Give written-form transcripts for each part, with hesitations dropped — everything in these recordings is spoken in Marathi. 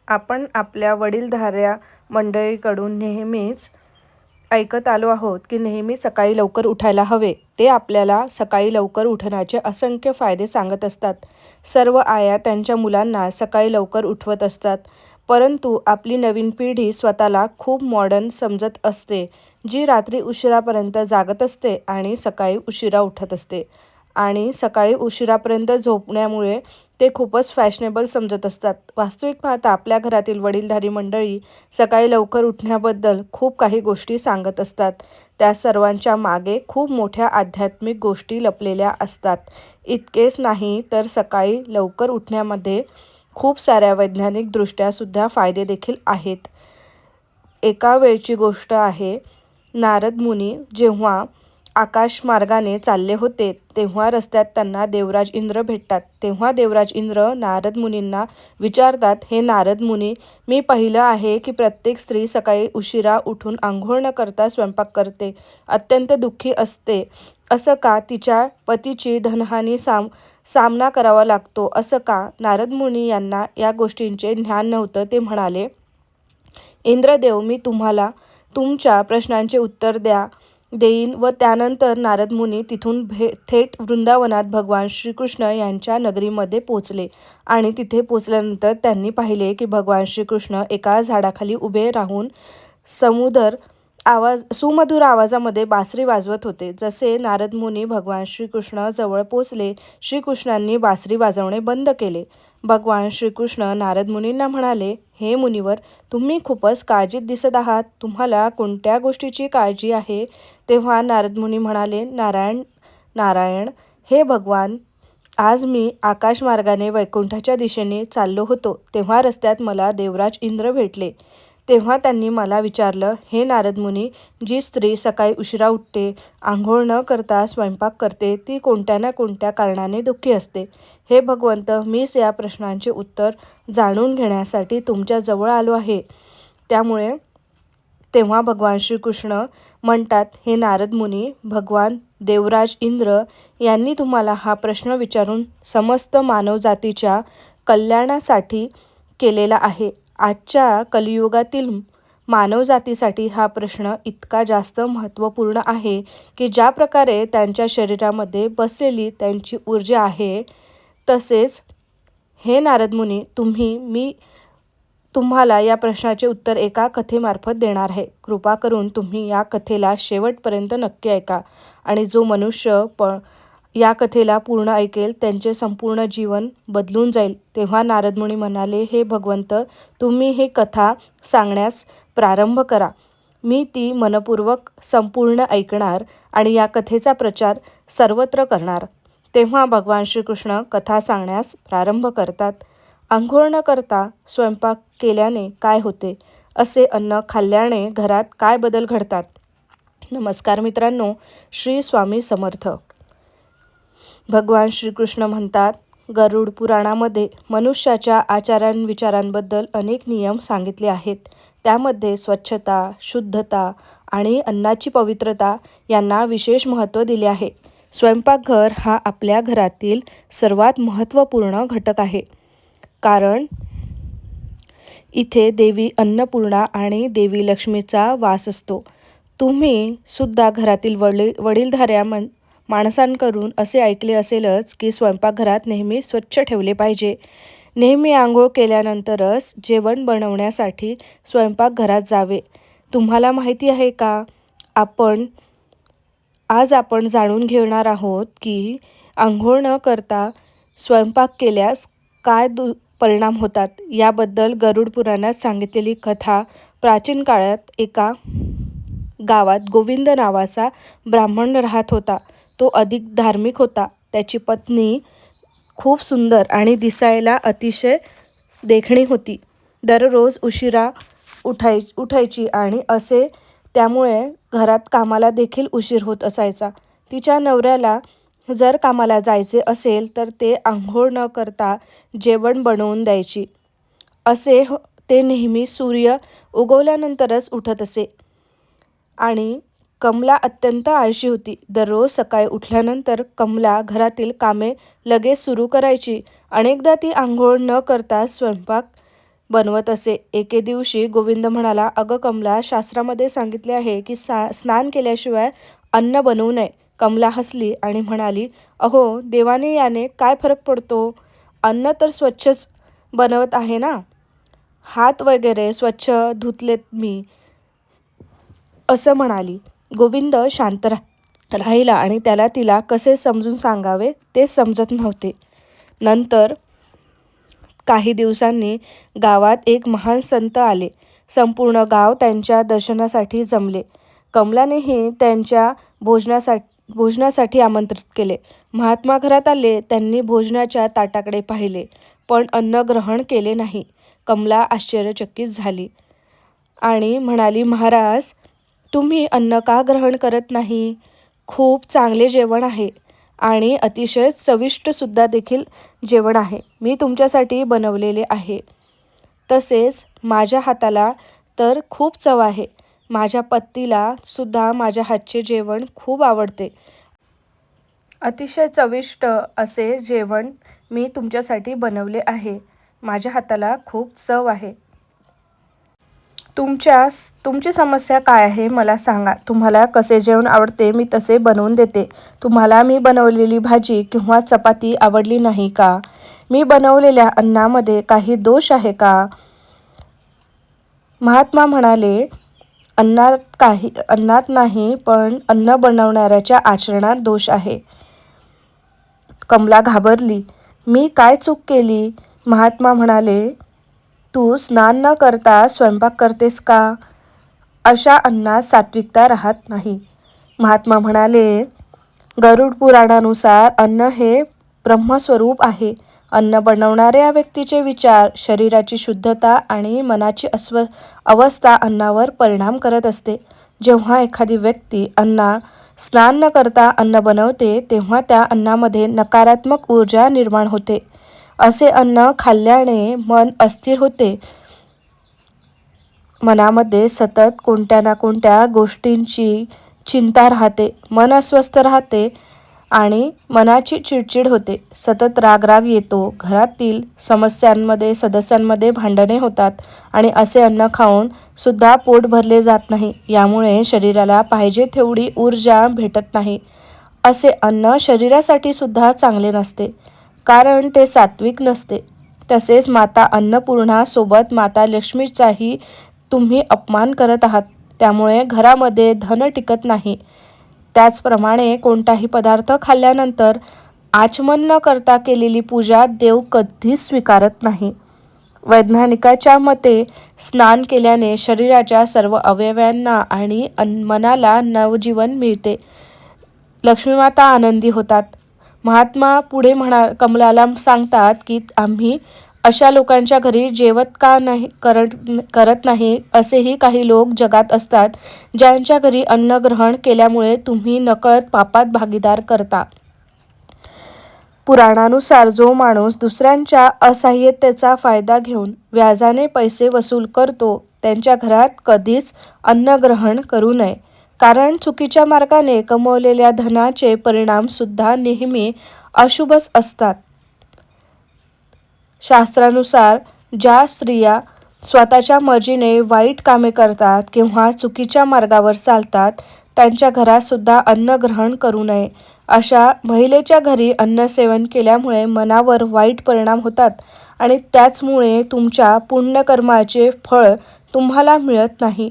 आपण आपल्या वडीलधाऱ्या मंडळीकडून नेहमीच ऐकत आलो आहोत की नेहमी सकाळी लवकर उठायला हवे. ते आपल्याला सकाळी लवकर उठण्याचे असंख्य फायदे सांगत असतात. सर्व आया त्यांच्या मुलांना सकाळी लवकर उठवत असतात. परंतु आपली नवीन पिढी स्वतःला खूप मॉडर्न समजत असते, जी रात्री उशिरापर्यंत जागत असते आणि सकाळी उशिरा उठत असते. आणि सकाळी उशिरापर्यंत झोपण्यामुळे ते खूपच फॅशनेबल समजत असतात. वास्तविक पाहता आपल्या घरातील वडीलधारी मंडळी सकाळी लवकर उठण्याबद्दल खूप काही गोष्टी सांगत असतात. त्या सर्वांच्या मागे खूप मोठ्या आध्यात्मिक गोष्टी लपलेल्या असतात. इतकेच नाही तर सकाळी लवकर उठण्यामध्ये खूप साऱ्या वैज्ञानिकदृष्ट्या सुद्धा फायदे देखील आहेत. एका वेळची गोष्ट आहे. नारद मुनी जेव्हा आकाशमार्गाने चालले होते, तेव्हा रस्त्यात त्यांना देवराज इंद्र भेटतात. तेव्हा देवराज इंद्र नारद मुनींना विचारतात, हे नारद मुनी, मी पाहिलं आहे की प्रत्येक स्त्री सकाळी उशिरा उठून अंघोळ न करता स्वयंपाक करते, अत्यंत दुःखी असते. असं का? तिच्या पतीची धनहानी सामना करावा लागतो असं का? नारद मुनी यांना या गोष्टींचे ज्ञान नव्हतं. ते म्हणाले, इंद्रदेव, मी तुम्हाला तुमच्या प्रश्नांचे उत्तर देईन. व त्यानंतर नारद मुनी तिथून थेट वृंदावनात भगवान श्रीकृष्ण यांच्या नगरीमध्ये पोचले. आणि तिथे पोचल्यानंतर त्यांनी पाहिले की भगवान श्रीकृष्ण एका झाडाखाली उभे राहून सुमधुर आवाजामध्ये बासरी वाजवत होते. जसे नारद मुनी भगवान श्रीकृष्ण जवळ पोचले, श्रीकृष्णांनी बासरी वाजवणे बंद केले. भगवान श्रीकृष्ण नारद मुनींना म्हणाले, हे मुनिवर, तुम्ही खूपच काळजीत दिसत आहात. तुम्हाला कोणत्या गोष्टीची काळजी आहे? तेव्हा नारद मुनी म्हणाले, नारायण नारायण, हे भगवान, आज मी आकाशमार्गाने वैकुंठाच्या दिशेने चाललो होतो. तेव्हा रस्त्यात मला देवराज इंद्र भेटले. तेव्हा त्यांनी मला विचारलं, हे नारद मुनी, जी स्त्री सकाळी उशिरा उठते, आंघोळ न करता स्वयंपाक करते, ती कोणत्या ना कोणत्या कारणाने दुःखी असते. हे भगवंत, मीच या प्रश्नांचे उत्तर जाणून घेण्यासाठी तुमच्या जवळ आलो आहे. तेव्हा भगवान श्रीकृष्ण म्हणतात, हे नारद मुनी, भगवान देवराज इंद्र यांनी तुम्हाला हा प्रश्न विचारून समस्त मानवजातीच्या कल्याणासाठी केलेला आहे. आजच्या कलियुगातील मानवजातीसाठी हा प्रश्न इतका जास्त महत्त्वपूर्ण आहे की ज्या प्रकारे त्यांच्या शरीरामध्ये बसलेली त्यांची ऊर्जा आहे, तसेच हे नारद मुनी, मी तुम्हाला या प्रश्नाचे उत्तर एका कथेमार्फत देणार आहे. कृपा करून तुम्ही या कथेला शेवटपर्यंत नक्की ऐका. आणि जो मनुष्य या कथेला पूर्ण ऐकेल, त्यांचे संपूर्ण जीवन बदलून जाईल. तेव्हा नारद मुनी म्हणाले, हे भगवंत, तुम्ही ही कथा सांगण्यास प्रारंभ करा. मी ती मनपूर्वक संपूर्ण ऐकणार आणि या कथेचा प्रचार सर्वत्र करणार. तेव्हा भगवान श्रीकृष्ण कथा सांगण्यास प्रारंभ करतात. अंघोळ न करता स्वयंपाक केल्याने काय होते? असे अन्न खाल्ल्याने घरात काय बदल घडतात? नमस्कार मित्रांनो, श्री स्वामी समर्थ. भगवान श्रीकृष्ण म्हणतात, गरुड पुराणामध्ये मनुष्याच्या आचारविचारांबद्दल अनेक नियम सांगितले आहेत. त्यामध्ये स्वच्छता, शुद्धता आणि अन्नाची पवित्रता यांना विशेष महत्त्व दिले आहे. स्वयंपाकघर हा आपल्या घरातील सर्वात महत्त्वपूर्ण घटक आहे. कारण इथे देवी अन्नपूर्णा आणि देवी लक्ष्मीचा वास असतो. तुम्ही सुद्धा घरातील वडीलधाऱ्या माणसांकडून असे ऐकले असेलच की स्वयंपाकघरात नेहमी स्वच्छ ठेवले पाहिजे. नेहमी आंघोळ केल्यानंतरच जेवण बनवण्यासाठी स्वयंपाकघरात जावे. तुम्हाला माहिती आहे का? आज आपण जाणून घेणार आहोत की आंघोळ न करता स्वयंपाक केल्यास काय परिणाम होतात. याबद्दल गरुड पुराणात सांगितलेली कथा. प्राचीन काळात एका गावात गोविंद नावाचा ब्राह्मण राहत होता. तो अधिक धार्मिक होता. त्याची पत्नी खूप सुंदर आणि दिसायला अतिशय देखणी होती. दररोज उशिरा उठायची आणि त्यामुळे घरात कामाला देखील उशीर होत असायचा. तिच्या नवऱ्याला जर कामाला जायचे असेल तर ते आंघोळ न करता जेवण बनवून द्यायची. ते नेहमी सूर्य उगवल्यानंतरच उठत असे. आणि कमला अत्यंत आळशी होती. दररोज सकाळी उठल्यानंतर कमला घरातील कामे लगेच सुरू करायची. अनेकदा ती आंघोळ न करता स्वयंपाक बनवत असे. एके दिवशी गोविंद म्हणाला, "अगं कमला, शास्त्रामध्ये सांगितले आहे की स्नान केल्याशिवाय अन्न बनवू नये." कमला हसली आणि म्हणाली, "अहो देवाने याने काय फरक पडतो? अन्न तर स्वच्छच बनवत आहे ना. हात वगैरे स्वच्छ धुतलेत मी." असं म्हणाली. गोविंद शांत राहिला आणि त्याला तिला कसे समजून सांगावे ते समजत नव्हते. नंतर काही दिवसांनी गावात एक महान संत आले. संपूर्ण गाव त्यांच्या दर्शनासाठी जमले. कमलानेही त्यांच्या भोजनासाठी आमंत्रित केले. महात्मा घरात आले. त्यांनी भोजनाच्या ताटाकडे पाहिले, पण अन्न ग्रहण केले नाही. कमला आश्चर्यचकित झाली आणि म्हणाली, "महाराज, तुम्ही अन्न का ग्रहण करत नाही? खूप चांगले जेवण आहे आणि अतिशय चविष्ट सुद्धा देखील जेवण आहे. मी तुमच्यासाठी बनवलेले आहे. तसेच माझ्या हाताला तर खूप चव आहे. माझ्या पतीला सुद्धा माझ्या हातचे जेवण खूप आवडते. अतिशय चविष्ट असे जेवण मी तुमच्यासाठी बनवले आहे. माझ्या हाताला खूप चव आहे. तुमची समस्या काय आहे मला सांगा. तुम्हाला कसे जेवण आवडते मी तसे बनवून देते. तुम्हाला मी बनवलेली भाजी किंवा चपाती आवडली नाही का? मी बनवलेल्या अन्नामध्ये काही दोष आहे का?" महात्मा म्हणाले, अन्नात नाही, पण अन्न बनवणाऱ्याच्या आचरणात दोष आहे." कमला घाबरली. "मी काय चूक केली?" महात्मा म्हणाले, "तू स्नान न करता स्वयंपाक करतेस का? अशा अन्नात सात्विकता राहत नाही." महात्मा म्हणाले, "गरुड पुराणानुसार अन्न हे ब्रह्मस्वरूप आहे. अन्न बनवणाऱ्या व्यक्तीचे विचार, शरीराची शुद्धता आणि मनाची अवस्था अन्नावर परिणाम करत असते. जेव्हा एखादी व्यक्ती स्नान न करता अन्न बनवते, तेव्हा त्या अन्नामध्ये नकारात्मक ऊर्जा निर्माण होते. असे अन्न खाल्ल्याने मन अस्थिर होते. मनामध्ये सतत कोणत्या ना कोणत्या गोष्टींची चिंता राहते. मन अस्वस्थ राहते आणि मनाची चिडचिड होते. सतत राग येतो. घरातील सदस्यांमध्ये भांडणे होतात आणि असे अन्न खाऊन सुद्धा पोट भरले जात नाही. यामुळे शरीराला पाहिजे तेवढी ऊर्जा भेटत नाही. असे अन्न शरीरासाठी सुद्धा चांगले नसते, कारण ते सात्विक नसते. तसेच माता अन्नपूर्णा सोबत माता लक्ष्मीचाही तुम्ही अपमान करत आहात. त्यामुळे घरामध्ये धन टिकत नाही. त्याचप्रमाणे कोणताही पदार्थ खाल्ल्यानंतर आचमन न करता केलेली पूजा देव कधीच स्वीकारत नाही. वैज्ञानिकाच्या मते स्नान केल्याने शरीराच्या सर्व अवयवांना आणि मनाला नवजीवन मिळते. लक्ष्मीमाता आनंदी होतात. महात्मा पुढे कमलाला सांगतात की आम्ही अशा लोकांच्या घरी जेवत का नाही करत नाही. असेही काही लोक जगात असतात ज्यांच्या घरी अन्न ग्रहण केल्यामुळे तुम्ही नकळत पापात भागीदार करता. पुराणानुसार जो माणूस दुसऱ्यांच्या असहाय्यतेचा फायदा घेऊन व्याजाने पैसे वसूल करतो, त्यांच्या घरात कधीच अन्न ग्रहण करू नये. कारण चुकीच्या मार्गाने कमवलेल्या धनाचे परिणाम सुद्धा नेहमी अशुभच असतात. शास्त्रानुसार ज्या स्त्रिया स्वतःच्या मर्जीने वाईट कामे करतात किंवा चुकीच्या मार्गावर चालतात, त्यांच्या घरात सुद्धा अन्न ग्रहण करू नये. अशा महिलेच्या घरी अन्न सेवन केल्यामुळे मनावर वाईट परिणाम होतात आणि त्याचमुळे तुमच्या पुण्यकर्माचे फळ तुम्हाला मिळत नाही.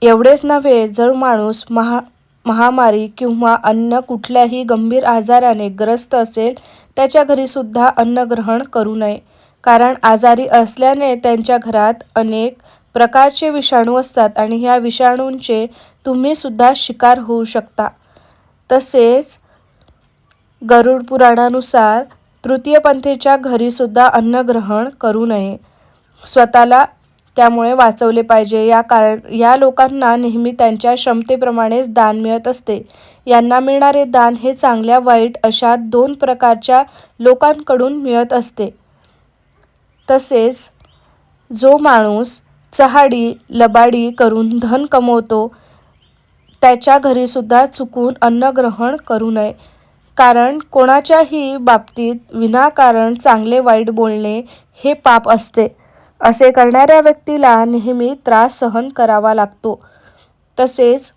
एवढेच नव्हे, जर माणूस महामारी किंवा अन्य कुठल्याही गंभीर आजाराने ग्रस्त असेल, त्याच्या घरी सुद्धा अन्न ग्रहण करू नये. कारण आजारी असल्याने त्यांच्या घरात अनेक प्रकारचे विषाणू असतात आणि ह्या विषाणूंचे तुम्ही सुद्धा शिकार होऊ शकता. तसेच गरुड पुराणानुसार तृतीयपंथीच्या घरी सुद्धा अन्न ग्रहण करू नये. स्वतःला त्यामुळे वाचवले पाहिजे. या लोकांना नेहमी त्यांच्या क्षमतेप्रमाणेच दान मिळत असते. यांना मिळणारे दान हे चांगल्या वाईट अशा 2 प्रकारच्या लोकांकडून मिळत असते. तसेच जो माणूस चहाडी लबाडी करून धन कमवतो, त्याच्या घरी सुद्धा चुकून अन्न ग्रहण करू नये. कारण कोणाच्याही बाबतीत विनाकारण चांगले वाईट बोलणे हे पाप असते. असे करणाऱ्या व्यक्तीला नेहमी त्रास सहन करावा लागतो. तसेच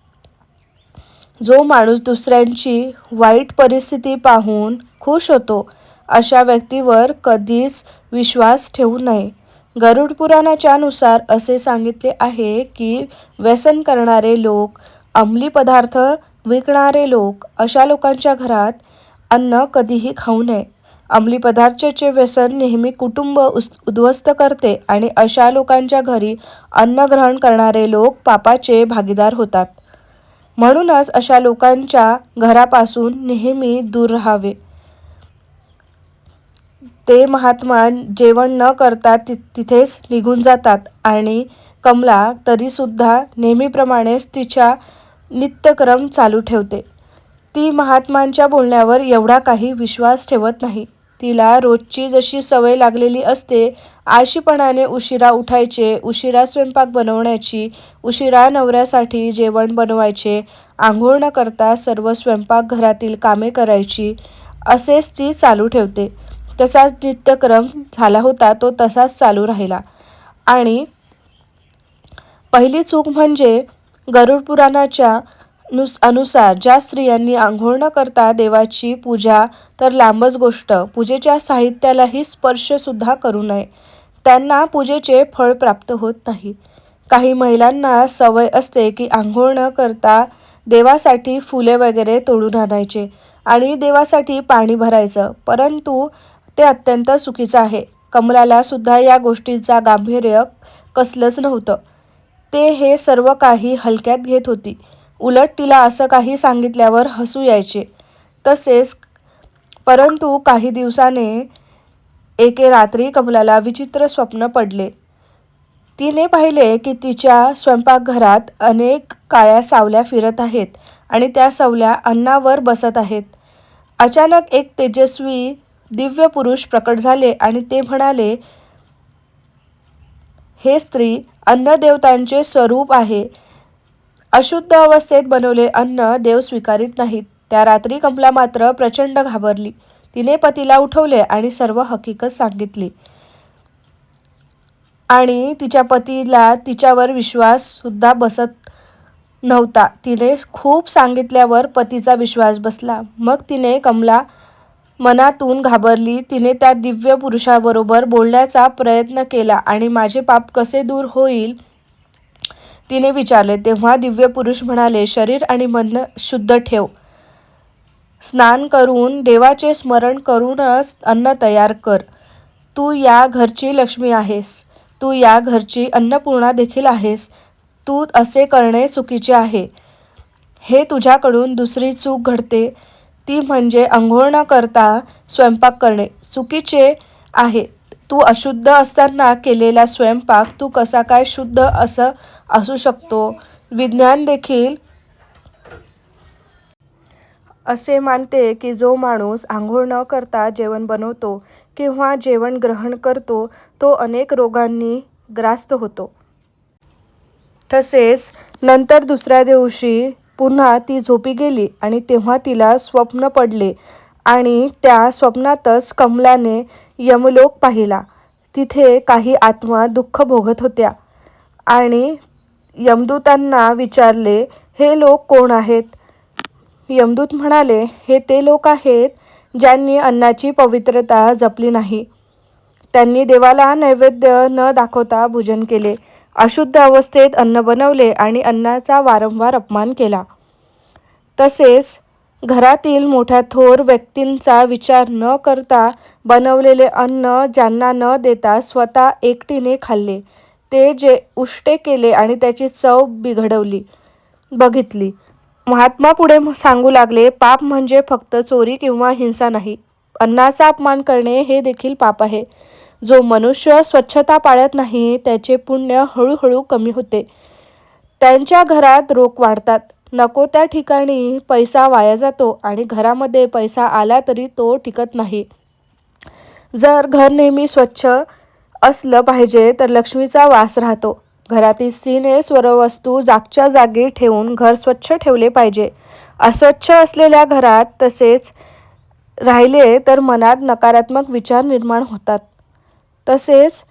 जो माणूस दुसऱ्यांची वाईट परिस्थिती पाहून खुश होतो, अशा व्यक्तीवर कधीच विश्वास ठेवू नये. गरुड पुराणाच्या नुसार असे सांगितले आहे की व्यसन करणारे लोक, अंमली पदार्थ विकणारे लोक अशा लोकांच्या घरात अन्न कधीही खाऊ नये. अंमली पदार्थाचे व्यसन नेहमी कुटुंब उद्ध्वस्त करते आणि अशा लोकांच्या घरी अन्न ग्रहण करणारे लोक पापाचे भागीदार होतात. म्हणूनच अशा लोकांच्या घरापासून नेहमी दूर राहावे. ते महात्मा जेवण न करता तिथेच निघून जातात आणि कमला तरीसुद्धा नेहमीप्रमाणेच तिचा नित्यक्रम चालू ठेवते. ती महात्मांच्या बोलण्यावर एवढा काही विश्वास ठेवत नाही. तिला रोजची जशी सवय लागलेली असते, आळशीपणाने उशिरा उठायचे, उशिरा स्वयंपाक बनवण्याची, उशिरा नवऱ्यासाठी जेवण बनवायचे, आंघोळ न करता सर्व स्वयंपाकघरातील कामे करायची, असेच ती चालू ठेवते. तसाच नित्यक्रम झाला होता तो तसाच चालू राहिला. आणि पहिली चूक म्हणजे गरुड पुराणाच्या अनुसार ज्या स्त्रियांनी आंघोळ न करता देवाची पूजा तर लांबच गोष्ट, पूजेच्या साहित्यालाही स्पर्शसुद्धा करू नये, त्यांना पूजेचे फळ प्राप्त होत नाही. काही महिलांना सवय असते की आंघोळ न करता देवासाठी फुले वगैरे तोडून आणायचे आणि देवासाठी पाणी भरायचं, परंतु ते अत्यंत चुकीचं आहे. कमलाला सुद्धा या गोष्टीचा गांभीर्य कसलंच नव्हतं. ते हे सर्व काही हलक्यात घेत होती. उलट तिला असं काही सांगितल्यावर हसू यायचे. परंतु काही दिवसाने एके रात्री कमलाला विचित्र स्वप्न पडले. तिने पाहिले की तिच्या स्वयंपाकघरात अनेक काळ्या सावल्या फिरत आहेत आणि त्या सावल्या अन्नावर बसत आहेत. अचानक एक तेजस्वी दिव्य पुरुष प्रकट झाले आणि ते म्हणाले, हे स्त्री, अन्न देवतांचे स्वरूप आहे. अशुद्ध अवस्थेत बनवले अन्न देव स्वीकारित नाहीत. त्या रात्री कमला मात्र प्रचंड घाबरली. तिने पतीला उठवले आणि सर्व हकीकत सांगितली. आणि तिच्या पतीला तिच्यावर विश्वास सुद्धा बसत नव्हता. तिने खूप सांगितल्यावर पतीचा विश्वास बसला. मग तिने कमला मनातून घाबरली. तिने त्या दिव्य पुरुषाबरोबर बोलण्याचा प्रयत्न केला आणि माझे पाप कसे दूर होईल तिने विचारले. तेव्हा दिव्य पुरुष म्हणाले, शरीर आणि मन शुद्ध ठेव. स्नान करून देवाचे स्मरण करूनच अन्न तयार कर. तू या घरची लक्ष्मी आहेस. तू या घरची अन्नपूर्णा देखील आहेस. तू असे करणे चुकीचे आहे. हे तुझ्याकडून दुसरी चूक घडते, ती म्हणजे अंघोळ न करता स्वयंपाक करणे चुकीचे आहे. तू अशुद्ध असताना केलेला स्वयंपाक तू कसा काय शुद्ध असू शकतो? विज्ञान देखील असे मानते की जो माणूस आंघोळ न करता जेवण बनवतो किंवा जेवण ग्रहण करतो तो अनेक रोगांनी ग्रास्त होतो. तसेच नंतर दुसऱ्या दिवशी पुन्हा ती झोपी गेली आणि तेव्हा तिला स्वप्न पडले आणि त्या स्वप्नातच कमलाने यमलोक पाहिला. तिथे काही आत्मा दुःख भोगत होत्या आणि यमदूतांना विचारले, हे लोक कोण आहेत? यमदूत म्हणाले, हे ते लोक आहेत ज्यांनी अन्नाची पवित्रता जपली नाही. त्यांनी देवाला नैवेद्य न दाखवता भोजन केले, अशुद्ध अवस्थेत अन्न बनवले आणि अन्नाचा वारंवार अपमान केला. तसेच घरातील मोठ्या थोर व्यक्तींचा विचार न करता बनवलेले अन्न ज्यांना न देता स्वतः एकटीने खाल्ले, ते जे उष्टे केले आणि त्याची चव बघितली. महात्मा पुढे सांगू लागले, पाप म्हणजे फक्त चोरी किंवा हिंसा नाही. अन्नाचा अपमान करणे हे देखील पाप आहे. जो मनुष्य स्वच्छता पाळत नाही त्याचे पुण्य हळूहळू कमी होते. त्यांच्या घरात रोग वाढतात. नको त्या ठिकाणी पैसा वाया जातो आणि घरामध्ये पैसा आला तरी तो टिकत नाही. जर घर नेहमी स्वच्छ असलं पाहिजे तर लक्ष्मीचा वास राहतो. घरातील स्त्रीने सर्व वस्तू जागच्या जागी ठेवून घर स्वच्छ ठेवले पाहिजे. अस्वच्छ असलेल्या घरात तसेच राहिले तर मनात नकारात्मक विचार निर्माण होतात. तसेच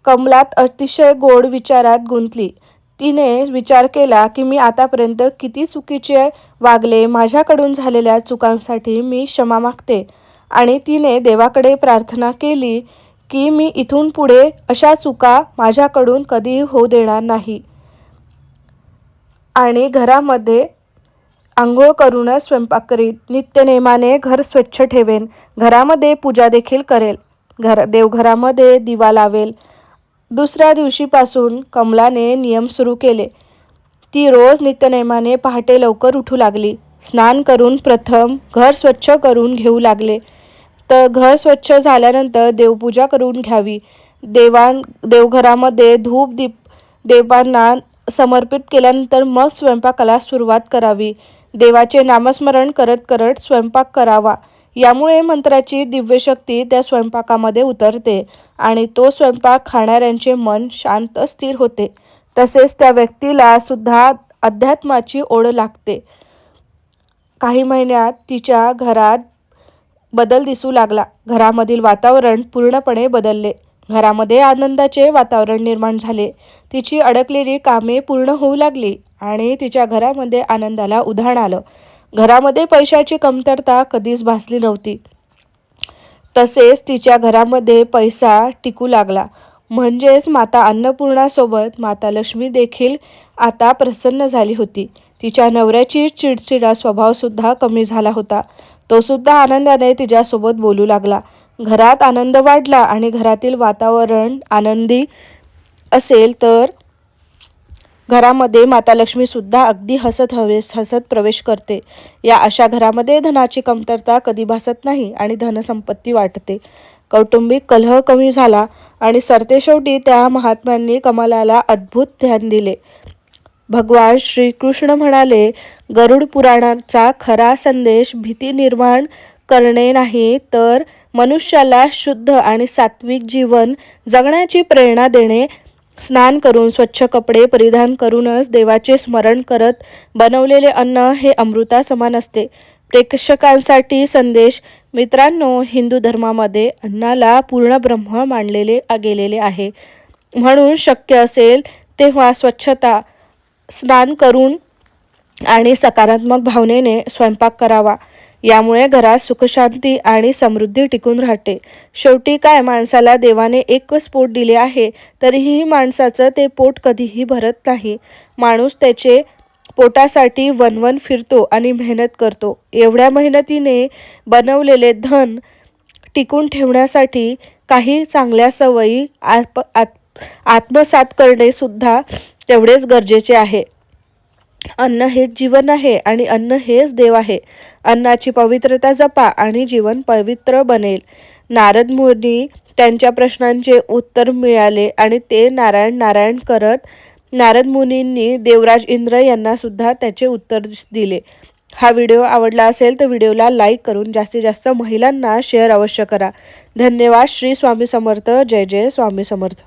कमलात अतिशय गोड विचारात गुंतली. तिने विचार केला की मी आतापर्यंत किती चुकीचे वागले, माझ्याकडून झालेल्या चुकांसाठी मी क्षमा मागते. आणि तिने देवाकडे प्रार्थना केली की मी इथून पुढे अशा चुका माझ्याकडून कधीही होऊ देणार नाही. आणि घरामध्ये आंघोळ करूनच स्वयंपाक करीन. नित्यनेमाने घर स्वच्छ ठेवेन. घरामध्ये पूजा देखील करेल. देवघरामध्ये दिवा लावेल. दुसऱ्या दिवशीपासून कमलाने नियम सुरू केले. ती रोज नित्यनेमाने पहाटे लवकर उठू लागली. स्नान करून प्रथम घर स्वच्छ करून घेऊ लागले. तर घर स्वच्छ झाल्यानंतर देवपूजा करून घ्यावी. देवघरामध्ये धूप दीप देवांना समर्पित केल्यानंतर मग स्वयंपाकाला सुरुवात करावी. देवाचे नामस्मरण करत करत स्वयंपाक करावा. यामुळे मंत्राची दिव्यशक्ती त्या स्वयंपाकामध्ये उतरते आणि तो स्वयंपाक खाणाऱ्यांचे मन शांत स्थिर होते. तसेच त्या व्यक्तीला सुद्धा अध्यात्माची ओढ लागते. काही महिन्यात तिच्या घरात बदल दिसू लागला. घरामधील वातावरण पूर्णपणे बदलले. घरामध्ये आनंदाचे वातावरण निर्माण झाले. तिची अडकलेली कामे पूर्ण होऊ लागली आणि तिच्या घरामध्ये आनंदाला उधाण आलं. घरामध्ये पैशाची कमतरता कधीच भासली नव्हती. तसेच तिच्या घरामध्ये पैसा टिकू लागला. म्हणजेच माता अन्नपूर्णासोबत माता लक्ष्मी देखील आता प्रसन्न झाली होती. तिच्या नवऱ्याची चिडचिडा स्वभावसुद्धा कमी झाला होता. तो सुद्धा आनंदाने तिच्यासोबत बोलू लागला. घरात आनंद वाढला आणि घरातील वातावरण आनंदी असेल तर घरामध्ये माता लक्ष्मी सुद्धा अगदी हसत प्रवेश करते. या अशा घरामध्ये धनाची कमतरता कधी भासत नाही आणि धनसंपत्ती वाटते. कौटुंबिक कलह कमी झाला आणि सरतेशेवटी त्या महात्म्यांनी कमलाला अद्भुत ध्यान दिले. भगवान श्रीकृष्ण म्हणाले, गरुड पुराणाचा खरा संदेश भीती निर्माण करणे नाही तर मनुष्याला शुद्ध आणि सात्विक जीवन जगण्याची प्रेरणा देणे. स्नान करून स्वच्छ कपडे परिधान करूनच देवाचे स्मरण करत बनवलेले अन्न हे अमृता समान असते. प्रेक्षकांसाठी संदेश. मित्रांनो, हिंदू धर्मामध्ये अन्नाला पूर्ण ब्रह्म मानलेले गेलेले आहे. म्हणून शक्य असेल तेव्हा स्वच्छता, स्नान करून आणि सकारात्मक भावनेने स्वयंपाक करावा. यामुळे घरात सुखशांती आणि समृद्धी टिकून राहते. शेवटी काय, माणसाला देवाने एकच पोट दिले आहे, तरीही माणसाचं ते पोट कधीही भरत नाही. माणूस त्याचे पोटासाठी वणवण फिरतो आणि मेहनत करतो. एवढ्या मेहनतीने बनवलेले धन टिकून ठेवण्यासाठी काही चांगल्या सवयी आत्मसात करणे सुद्धा तेवढेच गरजेचे आहे. अन्न हेच जीवन आहे आणि अन्न हेच देव आहे. अन्नाची पवित्रता जपा आणि जीवन पवित्र बनेल. नारद मुनी त्यांच्या प्रश्नांचे उत्तर मिळाले आणि ते नारायण नारायण करत नारद मुनींनी देवराज इंद्र यांना सुद्धा त्याचे उत्तर दिले. हा व्हिडिओ आवडला असेल तर व्हिडिओला लाईक करून जास्तीत जास्त महिलांना शेअर अवश्य करा. धन्यवाद. श्री स्वामी समर्थ. जय जय स्वामी समर्थ.